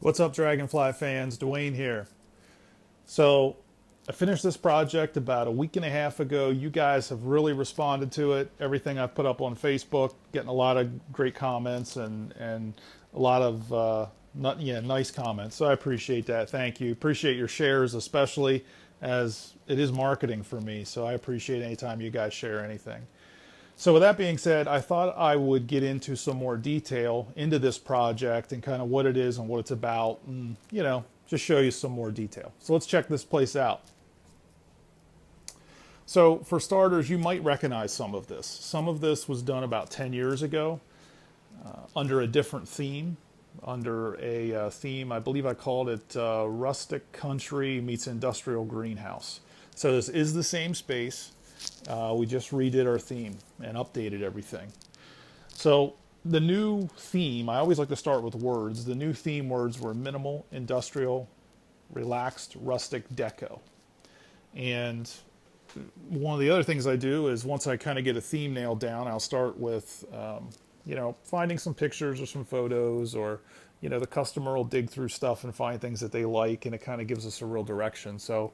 What's up, Dragonfly fans? Dwayne here. So, I finished this project about a week and a half ago. You guys have really responded to it. Everything I've put up on Facebook, getting a lot of great comments and a lot of nice comments. So I appreciate that. Thank you. Appreciate your shares, especially as it is marketing for me. So I appreciate any time you guys share anything. So with that being said, I thought I would get into some more detail into this project and kind of what it is and what it's about, and just show you some more detail. So let's check this place out. So for starters, you might recognize some of this. Some of this was done about 10 years ago under a different theme, under a theme, I believe I called it Rustic Country meets Industrial Greenhouse. So this is the same space. We just redid our theme and updated everything. So the new theme, I always like to start with words. The new theme words were minimal, industrial, relaxed, rustic, deco. And one of the other things I do is once I kind of get a theme nailed down, I'll start with, finding some pictures or some photos, or, the customer will dig through stuff and find things that they like, and it kind of gives us a real direction. So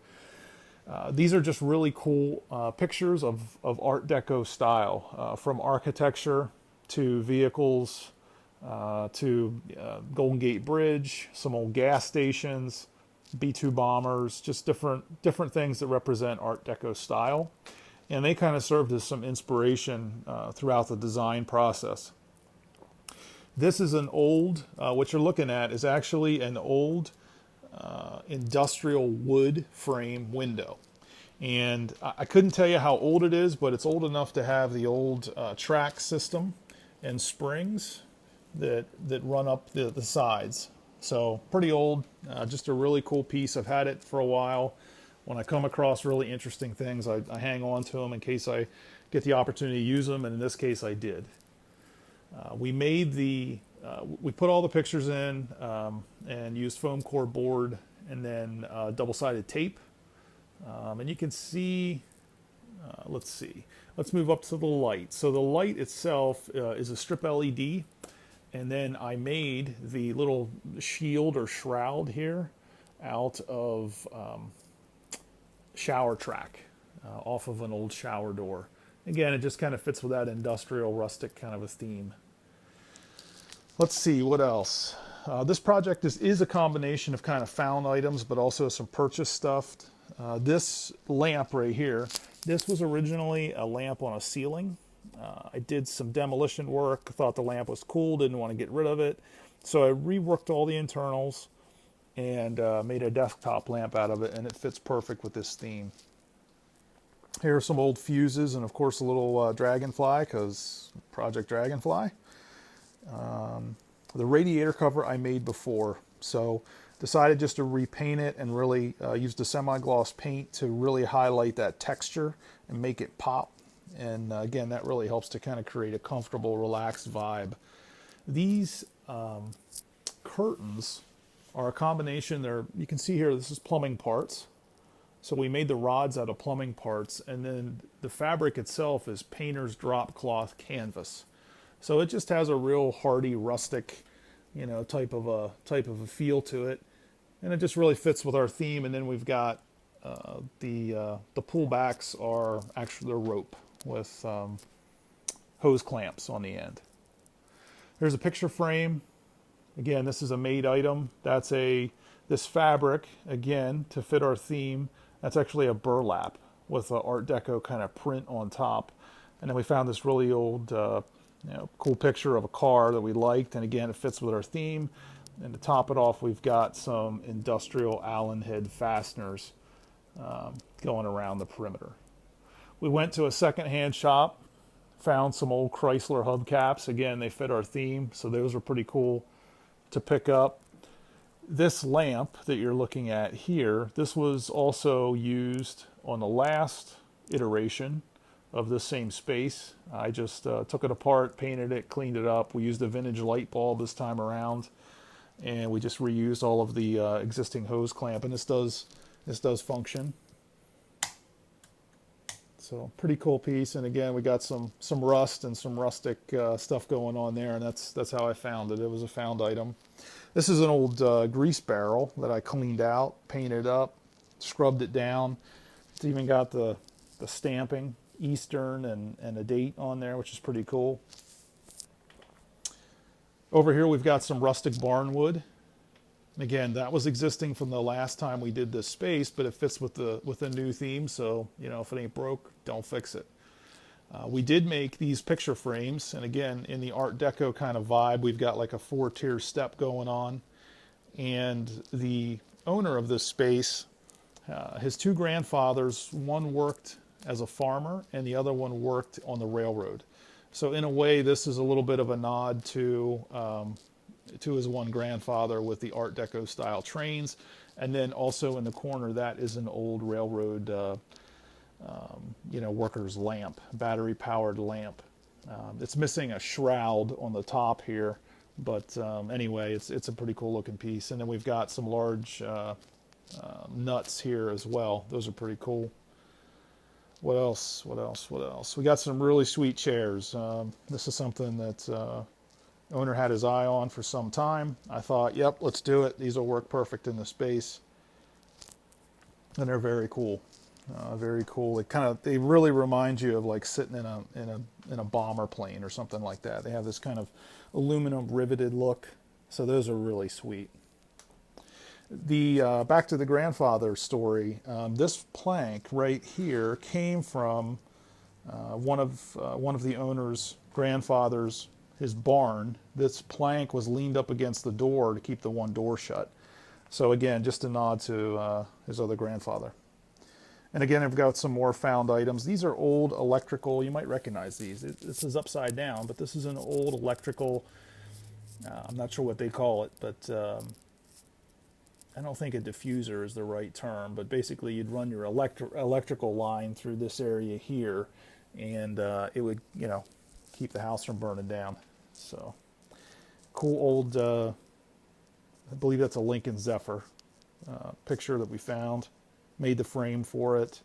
these are just really cool pictures of Art Deco style, from architecture to vehicles to Golden Gate Bridge, some old gas stations, B-2 bombers, just different things that represent Art Deco style. And they kind of served as some inspiration throughout the design process. This is an old, what you're looking at is actually an old industrial wood frame window. And I couldn't tell you how old it is, but it's old enough to have the old track system and springs that run up the sides. So pretty old, just a really cool piece. I've had it for a while. When I come across really interesting things, I hang on to them in case I get the opportunity to use them, and in this case I did. We put all the pictures in and used foam core board and then double-sided tape. And you can see, let's move up to the light. So the light itself is a strip LED, and then I made the little shield or shroud here out of shower track off of an old shower door. Again, it just kind of fits with that industrial rustic kind of a theme. Let's see, what else? This project is a combination of kind of found items, but also some purchased stuff. This lamp right here, this was originally a lamp on a ceiling. I did some demolition work, thought the lamp was cool, didn't want to get rid of it. So I reworked all the internals and made a desktop lamp out of it, and it fits perfect with this theme. Here are some old fuses, and of course a little dragonfly, because Project Dragonfly. The radiator cover I made before, so decided just to repaint it and really used a semi-gloss paint to really highlight that texture and make it pop. And again, that really helps to kind of create a comfortable, relaxed vibe. These curtains are a combination. You can see here, this is plumbing parts. So we made the rods out of plumbing parts, and then the fabric itself is painter's drop cloth canvas. So it just has a real hardy, rustic, type of a feel to it, and it just really fits with our theme. And then we've got the pullbacks are actually the rope with hose clamps on the end. There's a picture frame. Again, this is a made item. That's this fabric, again, to fit our theme. That's actually a burlap with an Art Deco kind of print on top. And then we found this really old, cool picture of a car that we liked. And again, it fits with our theme. And to top it off, we've got some industrial Allen head fasteners going around the perimeter. We went to a secondhand shop, found some old Chrysler hubcaps. Again, they fit our theme, so those are pretty cool to pick up. This lamp that you're looking at here, this was also used on the last iteration of this same space. I just took it apart, painted it, cleaned it up. We used a vintage light bulb this time around, and we just reused all of the existing hose clamp, and this does function. So pretty cool piece. And again, we got some rust and some rustic stuff going on there, and that's how I found it. It was a found item. This is an old grease barrel that I cleaned out, painted up, scrubbed it down. It's even got the stamping, Eastern, and a date on there, which is pretty cool. Over here we've got some rustic barnwood. Again, that was existing from the last time we did this space, but it fits with the new theme. So, you know, if it ain't broke, don't fix it. We did make these picture frames, and again, in the Art Deco kind of vibe, we've got like a 4-tier step going on. And the owner of this space, his 2 grandfathers, one worked as a farmer and the other one worked on the railroad. So in a way, this is a little bit of a nod to his one grandfather with the Art Deco style trains. And then also in the corner, that is an old railroad, you know, worker's lamp, battery powered lamp. It's missing a shroud on the top here, but anyway, it's a pretty cool looking piece. And then we've got some large nuts here as well. Those are pretty cool. What else? What else? What else? We got some really sweet chairs. This is something that owner had his eye on for some time. I thought, yep, let's do it. These will work perfect in the space. And they're very cool. Very cool. They really remind you of like sitting in a bomber plane or something like that. They have this kind of aluminum riveted look. So those are really sweet. The back to the grandfather story. This plank right here came from one of the owner's grandfather's, his barn. This plank was leaned up against the door to keep the one door shut. So again, just a nod to his other grandfather. And again, I've got some more found items. These are old electrical. You might recognize these. This is upside down, but this is an old electrical. I'm not sure what they call it, but I don't think a diffuser is the right term. But basically, you'd run your electrical line through this area here, and it would, you know, keep the house from burning down. So cool old. I believe that's a Lincoln Zephyr picture that we found. Made the frame for it.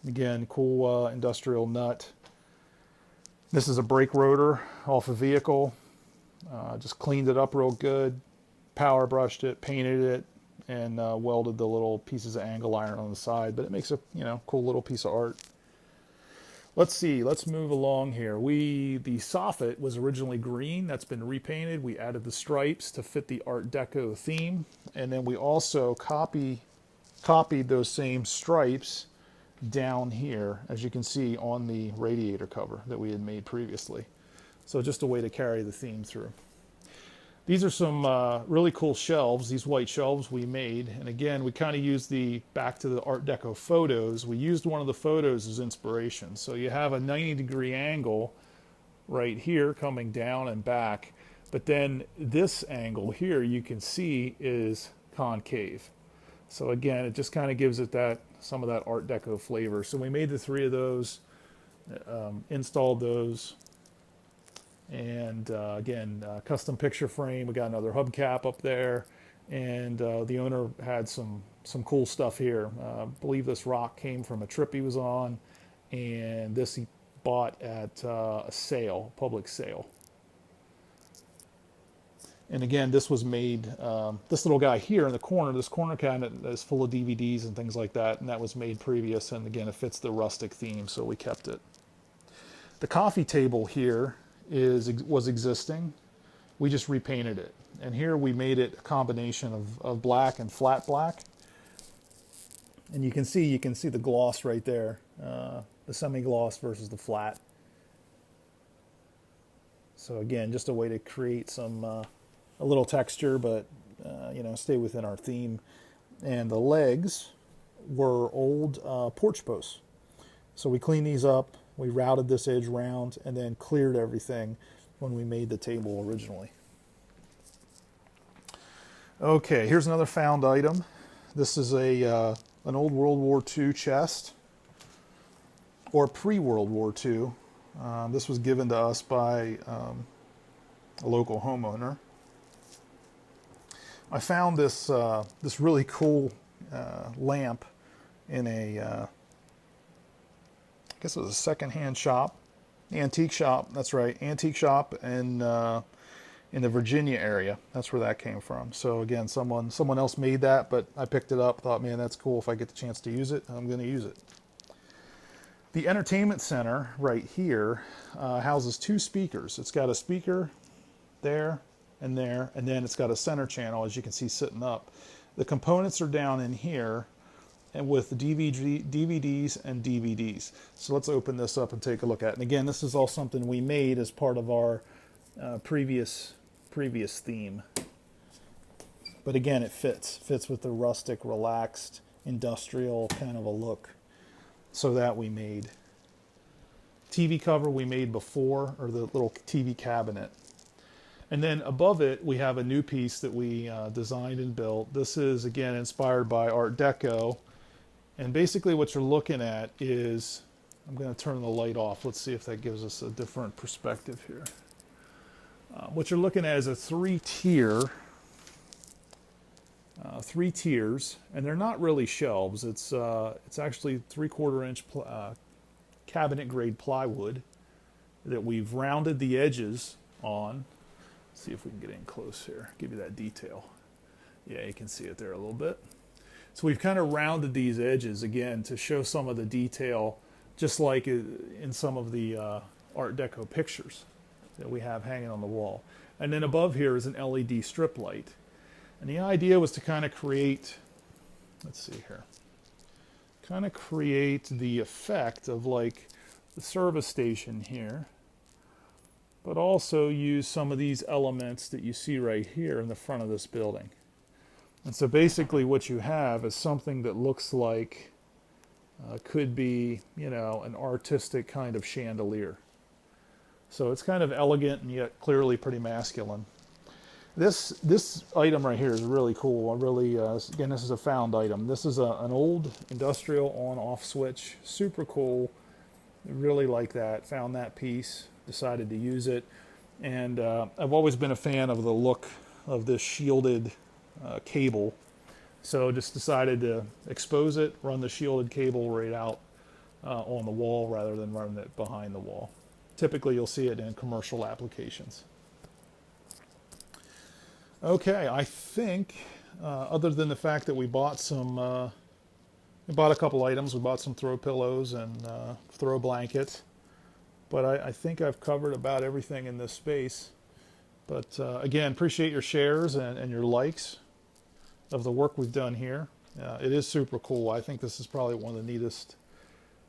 Again, cool industrial nut. This is a brake rotor off a vehicle. Just cleaned it up real good, power brushed it, painted it, and welded the little pieces of angle iron on the side. But it makes a, you know, cool little piece of art. Let's see. Let's move along here. The soffit was originally green. That's been repainted. We added the stripes to fit the Art Deco theme, and then we also copied those same stripes down here, as you can see on the radiator cover that we had made previously. So just a way to carry the theme through. These are some really cool shelves, these white shelves we made. And again, we kind of used back to the Art Deco photos, we used one of the photos as inspiration. So you have a 90-degree angle right here coming down and back. But then this angle here, you can see, is concave. So again, it just kind of gives it some of that Art Deco flavor. So we made the 3 of those, installed those, and again, custom picture frame. We got another hubcap up there, and the owner had some cool stuff here. I believe this rock came from a trip he was on, and this he bought at a sale, public sale. And again, this was made, this little guy here in the corner, this corner cabinet is full of DVDs and things like that, and that was made previous, and again, it fits the rustic theme, so we kept it. The coffee table here was existing. We just repainted it. And here we made it a combination of black and flat black. And you can see the gloss right there, the semi-gloss versus the flat. So again, just a way to create some a little texture, but you know, stay within our theme. And the legs were old porch posts. So we cleaned these up, we routed this edge round, and then cleared everything when we made the table originally. Okay, here's another found item. This is an old World War II chest, or pre-World War II. This was given to us by a local homeowner. I found this this really cool lamp in a guess it was a secondhand shop, antique shop. That's right, antique shop in the Virginia area. That's where that came from. So again, someone else made that, but I picked it up. Thought, man, that's cool. If I get the chance to use it, I'm going to use it. The entertainment center right here houses 2 speakers. It's got a speaker there, and then it's got a center channel, as you can see sitting up. The components are down in here, and with DVDs and DVDs. So let's open this up and take a look at it. And again, this is all something we made as part of our previous theme. But again, it fits with the rustic, relaxed, industrial kind of a look. So that we made. TV cover we made before, or the little TV cabinet. And then above it, we have a new piece that we designed and built. This is, again, inspired by Art Deco. And basically what you're looking at is, I'm going to turn the light off. Let's see if that gives us a different perspective here. What you're looking at is a 3-tier, 3 tiers, and they're not really shelves. It's actually 3/4 inch cabinet grade plywood that we've rounded the edges on. Let's see if we can get in close here, give you that detail. Yeah, you can see it there a little bit. So we've kind of rounded these edges again to show some of the detail, just like in some of the Art Deco pictures that we have hanging on the wall. And then above here is an LED strip light. And the idea was to kind of create, let's see here, kind of create the effect of like the service station here, but also use some of these elements that you see right here in the front of this building. And so basically what you have is something that looks like could be, you know, an artistic kind of chandelier. So it's kind of elegant and yet clearly pretty masculine. This item right here is really cool. Again, this is a found item. This is an old industrial on-off switch. Super cool. Really like that. Found that piece. Decided to use it. And I've always been a fan of the look of this shielded cable. So just decided to expose it, run the shielded cable right out on the wall rather than running it behind the wall. Typically you'll see it in commercial applications. Okay, I think other than the fact that we bought a couple items, we bought some throw pillows and throw blankets, but I think I've covered about everything in this space. But again, appreciate your shares and your likes of the work we've done here. It is super cool. I think this is probably one of the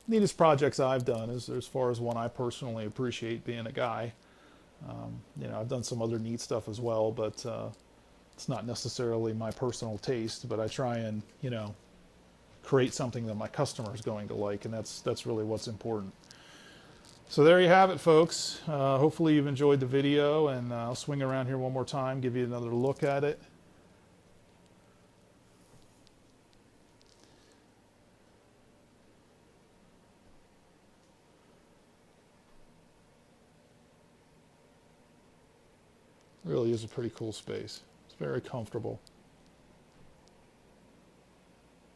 neatest projects I've done as far as one I personally appreciate being a guy. You know, I've done some other neat stuff as well, but it's not necessarily my personal taste, but I try and, you know, create something that my customer is going to like, and that's really what's important. So there you have it, folks. Hopefully you've enjoyed the video, and I'll swing around here one more time, give you another look at it. Really is a pretty cool space. It's very comfortable.